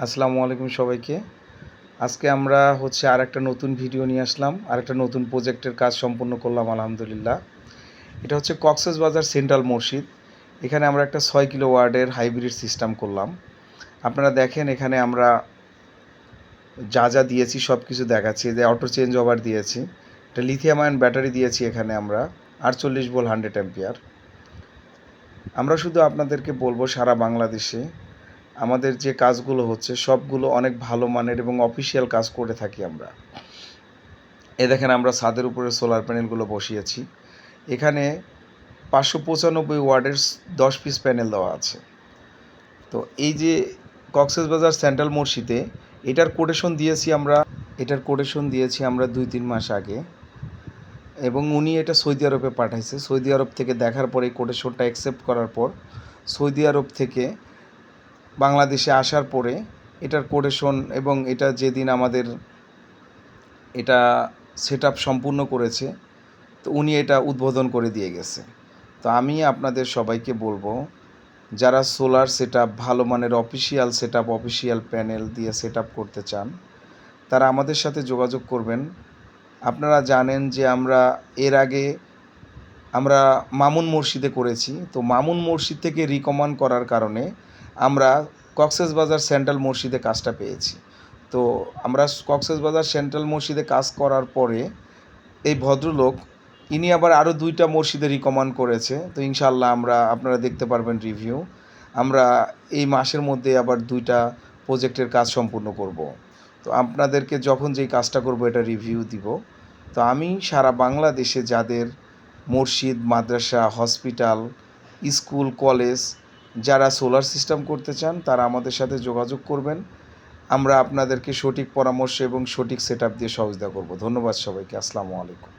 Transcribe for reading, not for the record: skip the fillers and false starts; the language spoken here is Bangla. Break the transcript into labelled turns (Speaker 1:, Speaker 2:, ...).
Speaker 1: আসসালামু আলাইকুম সবাইকে। আজকে আমরা আরেকটা নতুন ভিডিও নিয়ে আসলাম। আরেকটা নতুন প্রজেক্টের কাজ সম্পূর্ণ করলাম আলহামদুলিল্লাহ। এটা হচ্ছে কক্সবাজার সেন্ট্রাল মসজিদ। এখানে আমরা একটা 6 কিলো ওয়াটের হাইব্রিড সিস্টেম করলাম। আপনারা দেখেন এখানে আমরা যা দিয়েছি সব কিছু দেখাচ্ছি। যে অটো চেঞ্জ ওভার দিয়েছি। একটা লিথিয়াম আয়ন ব্যাটারি দিয়েছি এখানে আমরা 48 ভোল্ট 100 অ্যাম্পিয়ার। আমরা শুধু আপনাদেরকে বলবো সারা বাংলাদেশে আমাদের যে কাজগুলো হচ্ছে সবগুলো অনেক ভালো মানের এবং অফিসিয়াল কাজ করে থাকি আমরা। দেখেন আমরা ছাদের উপরে সোলার প্যানেলগুলো বসিয়েছি। এখানে 595 ওয়াটের 10 পিস প্যানেল দেওয়া আছে। তো এই যে কক্সবাজার সেন্ট্রাল মসজিদে এটার কোটেশন দিয়েছি আমরা 2-3 মাস আগে, এবং উনি এটা সৌদি আরবে পাঠাইছে। সৌদি আরব থেকে দেখার পরে কোটেশনটা অ্যাকসেপ্ট করার পর সৌদি আরব থেকে বাংলাদেশে আসার পরে এটার কোটেশন এবং এটা যেদিন আমাদের এটা সেট আপ সম্পূর্ণ করেছে, তো উনি এটা উদ্বোধন করে দিয়ে গেছে। তো আমি আপনাদের সবাইকে বলবো, যারা সোলার সেট আপ ভালো মানের official set up official panel দিয়ে সেট আপ করতে চান তারা আমাদের সাথে যোগাযোগ করবেন। আপনারা জানেন যে এর আগে আমরা মামুন মসজিদে করেছি। তো মামুন মসজিদ থেকে রিকমেন্ড করার কারণে আমরা কক্সবাজার সেন্ট্রাল মসজিদে কাজটা পেয়েছি। তো আমরা কক্সবাজার সেন্ট্রাল মসজিদে কাজ করার পরে এই ভদ্রলোক ইনি আবার আরও 2টা মসজিদে রিকমেন্ড করেছে। তো ইনশাআল্লাহ আপনারা দেখতে পারবেন রিভিউ। আমরা এই মাসের মধ্যে আবার 2টা প্রজেক্টের কাজ সম্পূর্ণ করব। তো আপনাদেরকে যখন যেই কাজটা করব এটা রিভিউ দিব। তো আমি সারা বাংলাদেশে যাদের মসজিদ, মাদ্রাসা, হসপিটাল, স্কুল, কলেজ যারা সোলার সিস্টেম করতে চান তারা আমাদের সাথে যোগাযোগ করবেন। আমরা আপনাদেরকে সঠিক পরামর্শ এবং সঠিক সেট আপ দিয়ে সহযোগিতা করব। ধন্যবাদ সবাইকে। আসসালামু আলাইকুম।